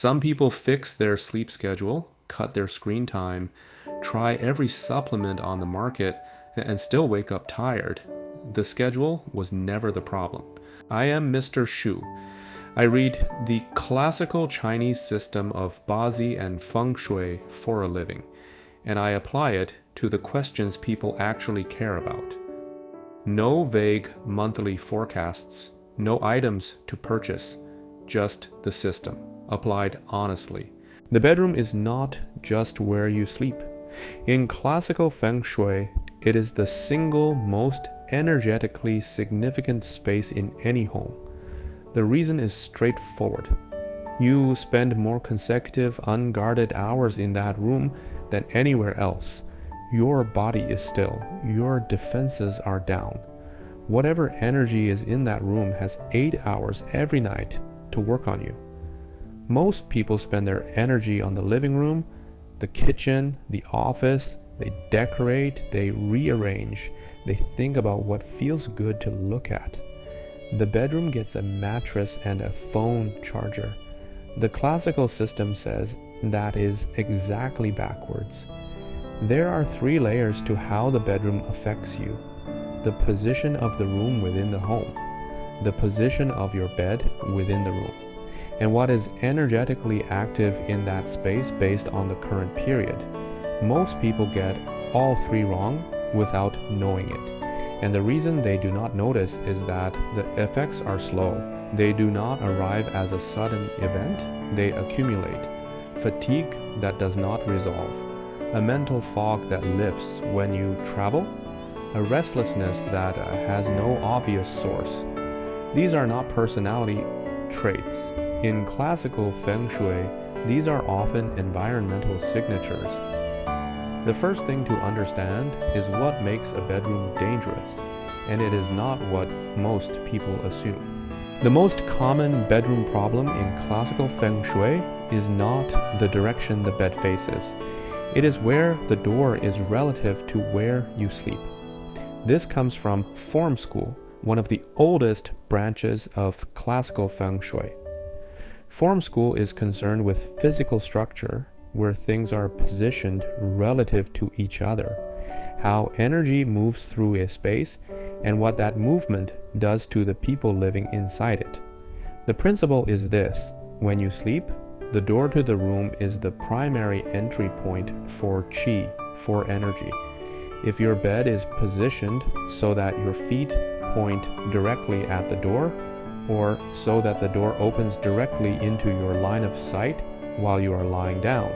Some people fix their sleep schedule, cut their screen time, try every supplement on the market, and still wake up tired. The schedule was never the problem. I am Mr. Shu. I read the classical Chinese system of BaZi and Feng Shui for a living, and I apply it to the questions people actually care about. No vague monthly forecasts, no items to purchase, just the system, applied honestly. The bedroom is not just where you sleep. In classical Feng Shui, it is the single most energetically significant space in any home. The reason is straightforward. You spend more consecutive, unguarded hours in that room than anywhere else. Your body is still. Your defenses are down. Whatever energy is in that room has 8 hours every night to work on you. Most people spend their energy on the living room, the kitchen, the office. They decorate, they rearrange, they think about what feels good to look at. The bedroom gets a mattress and a phone charger. The classical system says that is exactly backwards. There are 3 layers to how the bedroom affects you. The position of the room within the home, the position of your bed within the room, and what is energetically active in that space based on the current period. Most people get all 3 wrong without knowing it. And the reason they do not notice is that the effects are slow. They do not arrive as a sudden event, they accumulate. Fatigue that does not resolve, a mental fog that lifts when you travel, a restlessness that has no obvious source. These are not personality traits. In classical Feng Shui, these are often environmental signatures. The first thing to understand is what makes a bedroom dangerous, and it is not what most people assume. The most common bedroom problem in classical Feng Shui is not the direction the bed faces. It is where the door is relative to where you sleep. This comes from form school, one of the oldest branches of classical Feng Shui. Form school is concerned with physical structure, where things are positioned relative to each other, how energy moves through a space, and what that movement does to the people living inside it. The principle is this: when you sleep, the door to the room is the primary entry point for qi, for energy. If your bed is positioned so that your feet point directly at the door, or so that the door opens directly into your line of sight while you are lying down,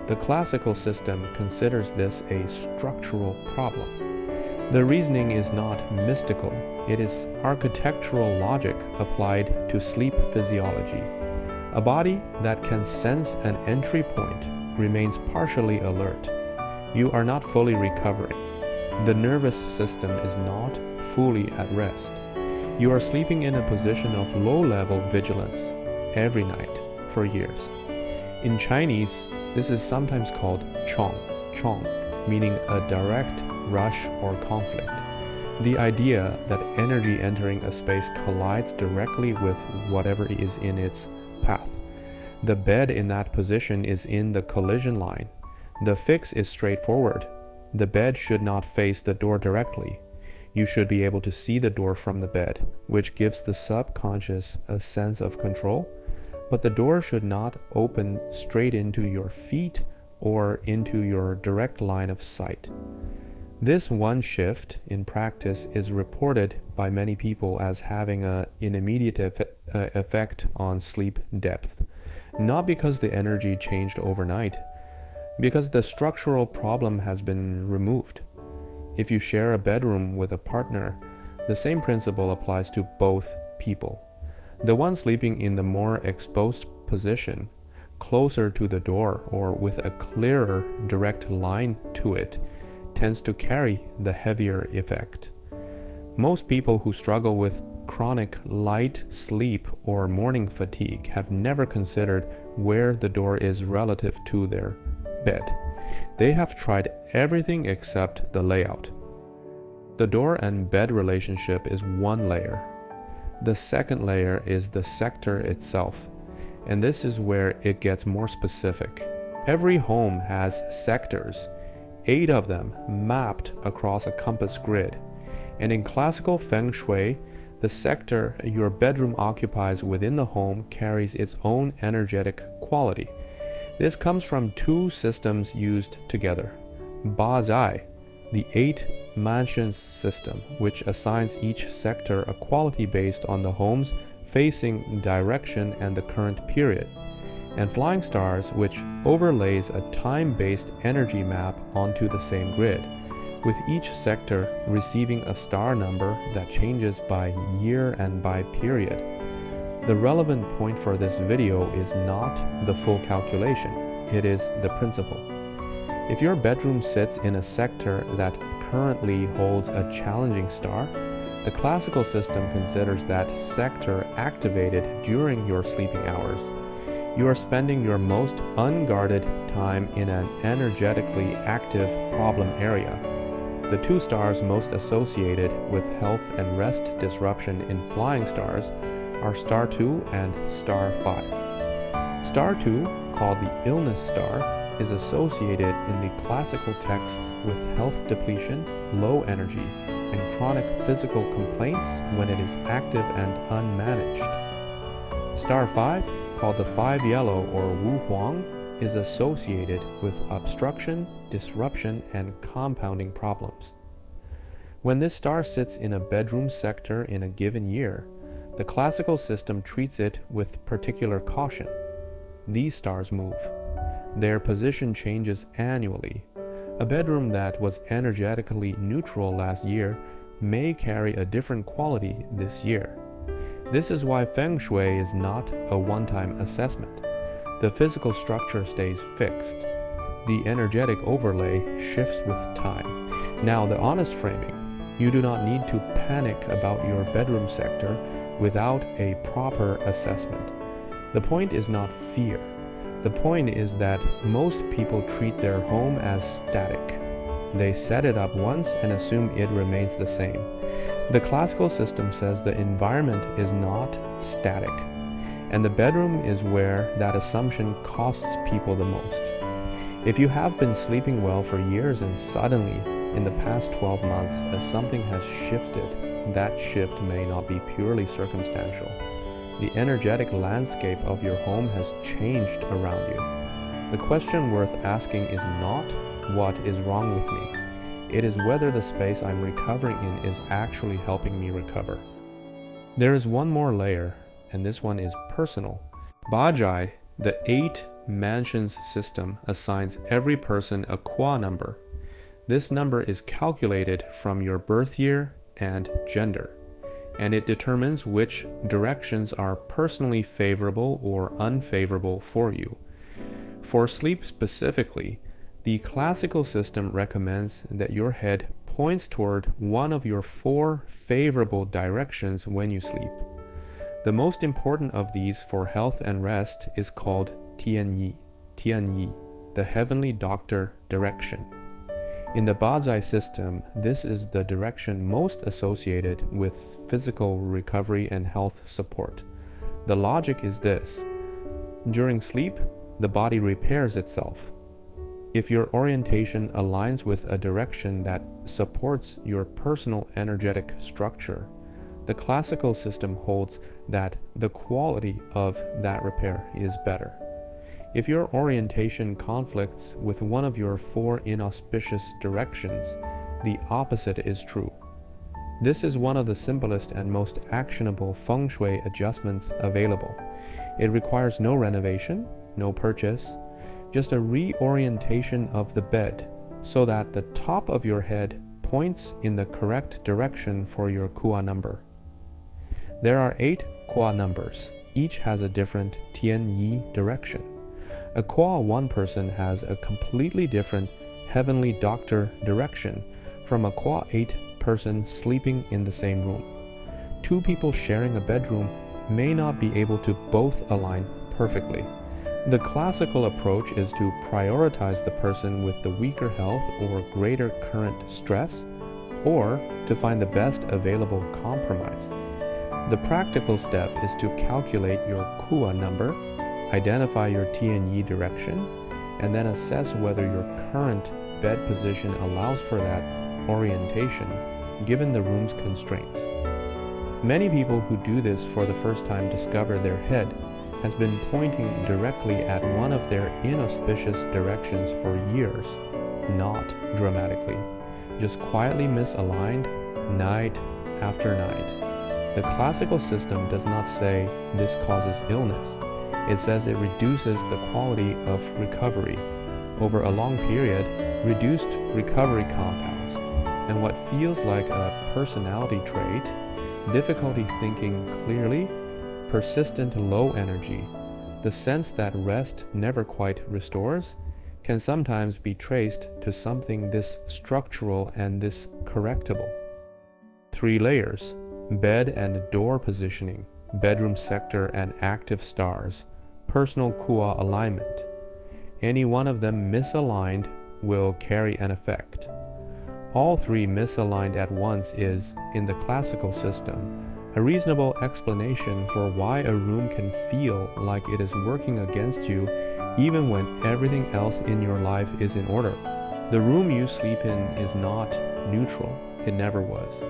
the classical system considers this a structural problem. The reasoning is not mystical, it is architectural logic applied to sleep physiology. A body that can sense an entry point remains partially alert. You are not fully recovering. The nervous system is not fully at rest. You are sleeping in a position of low-level vigilance every night for years. In Chinese, this is sometimes called chong, meaning a direct rush or conflict. The idea that energy entering a space collides directly with whatever is in its path. The bed in that position is in the collision line. The fix is straightforward. The bed should not face the door directly. You should be able to see the door from the bed, which gives the subconscious a sense of control, but the door should not open straight into your feet or into your direct line of sight. This one shift in practice is reported by many people as having an immediate effect on sleep depth, not because the energy changed overnight, because the structural problem has been removed. If you share a bedroom with a partner, the same principle applies to both people. The one sleeping in the more exposed position, closer to the door or with a clearer direct line to it, tends to carry the heavier effect. Most people who struggle with chronic light sleep or morning fatigue have never considered where the door is relative to their bed. They have tried everything except the layout. The door and bed relationship is one layer. The second layer is the sector itself. And this is where it gets more specific. Every home has sectors, 8 of them mapped across a compass grid. And in classical Feng Shui, the sector your bedroom occupies within the home carries its own energetic quality. This comes from 2 systems used together. Ba Zhai, the 8 mansions system, which assigns each sector a quality based on the home's facing direction and the current period. And flying stars, which overlays a time-based energy map onto the same grid, with each sector receiving a star number that changes by year and by period. The relevant point for this video is not the full calculation, it is the principle. If your bedroom sits in a sector that currently holds a challenging star, the classical system considers that sector activated during your sleeping hours. You are spending your most unguarded time in an energetically active problem area. The 2 stars most associated with health and rest disruption in flying stars are star 2 and star 5. Star 2, called the illness star, is associated in the classical texts with health depletion, low energy, and chronic physical complaints when it is active and unmanaged. Star 5, called the 5 yellow or Wu Huang, is associated with obstruction, disruption, and compounding problems. When this star sits in a bedroom sector in a given year, the classical system treats it with particular caution. These stars move. Their position changes annually. A bedroom that was energetically neutral last year may carry a different quality this year. This is why Feng Shui is not a one-time assessment. The physical structure stays fixed. The energetic overlay shifts with time. Now, the honest framing. You do not need to panic about your bedroom sector without a proper assessment. The point is not fear. The point is that most people treat their home as static. They set it up once and assume it remains the same. The classical system says the environment is not static, and the bedroom is where that assumption costs people the most. If you have been sleeping well for years and suddenly, in the past 12 months, as something has shifted, that shift may not be purely circumstantial. The energetic landscape of your home has changed around you. The question worth asking is not, what is wrong with me? It is whether the space I'm recovering in is actually helping me recover. There is one more layer, and this one is personal. Ba Zhai, the 8 mansions system, assigns every person a qua number. This number is calculated from your birth year and gender, and it determines which directions are personally favorable or unfavorable for you. For sleep specifically, the classical system recommends that your head points toward one of your 4 favorable directions when you sleep. The most important of these for health and rest is called Tianyi, the heavenly doctor direction. In the Ba Zhai system, this is the direction most associated with physical recovery and health support. The logic is this: during sleep, the body repairs itself. If your orientation aligns with a direction that supports your personal energetic structure, the classical system holds that the quality of that repair is better. If your orientation conflicts with one of your 4 inauspicious directions, the opposite is true. This is one of the simplest and most actionable Feng Shui adjustments available. It requires no renovation, no purchase, just a reorientation of the bed so that the top of your head points in the correct direction for your Kua number. There are 8 Kua numbers. Each has a different Tianyi direction. A Kua 1 person has a completely different heavenly doctor direction from a Kua 8 person sleeping in the same room. 2 people sharing a bedroom may not be able to both align perfectly. The classical approach is to prioritize the person with the weaker health or greater current stress, or to find the best available compromise. The practical step is to calculate your Kua number, identify your T&E direction, and then assess whether your current bed position allows for that orientation given the room's constraints. Many people who do this for the first time discover their head has been pointing directly at one of their inauspicious directions for years, not dramatically, just quietly misaligned night after night. The classical system does not say this causes illness. It says it reduces the quality of recovery. Over a long period, reduced recovery compounds, and what feels like a personality trait, difficulty thinking clearly, persistent low energy, the sense that rest never quite restores, can sometimes be traced to something this structural and this correctable. 3 layers: bed and door positioning, bedroom sector and active stars, personal Kua alignment. Any one of them misaligned will carry an effect. All 3 misaligned at once is, in the classical system, a reasonable explanation for why a room can feel like it is working against you even when everything else in your life is in order. The room you sleep in is not neutral. It never was.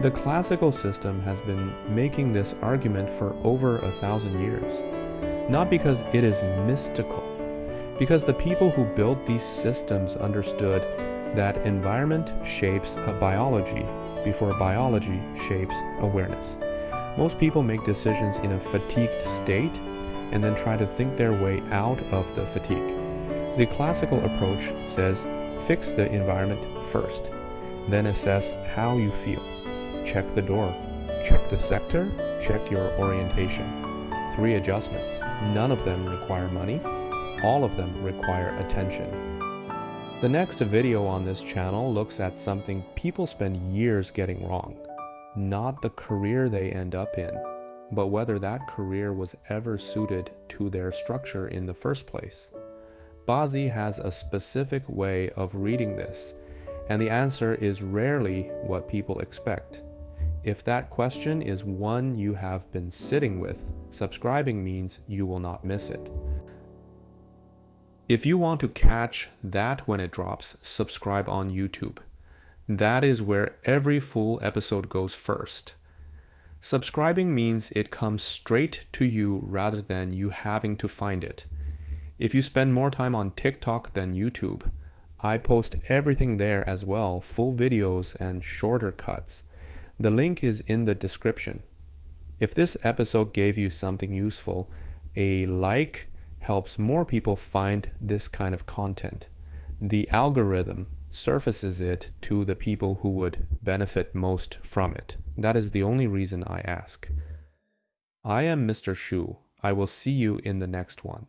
The classical system has been making this argument for over 1,000 years, not because it is mystical, because the people who built these systems understood that environment shapes a biology before biology shapes awareness. Most people make decisions in a fatigued state and then try to think their way out of the fatigue. The classical approach says fix the environment first, then assess how you feel. Check the door, check the sector, check your orientation. 3 adjustments. None of them require money. All of them require attention. The next video on this channel looks at something people spend years getting wrong. Not the career they end up in, but whether that career was ever suited to their structure in the first place. BaZi has a specific way of reading this, and the answer is rarely what people expect. If that question is one you have been sitting with, subscribing means you will not miss it. If you want to catch that when it drops, subscribe on YouTube. That is where every full episode goes first. Subscribing means it comes straight to you rather than you having to find it. If you spend more time on TikTok than YouTube, I post everything there as well, full videos and shorter cuts. The link is in the description. If this episode gave you something useful, a like helps more people find this kind of content. The algorithm surfaces it to the people who would benefit most from it. That is the only reason I ask. I am Mr. Shu. I will see you in the next one.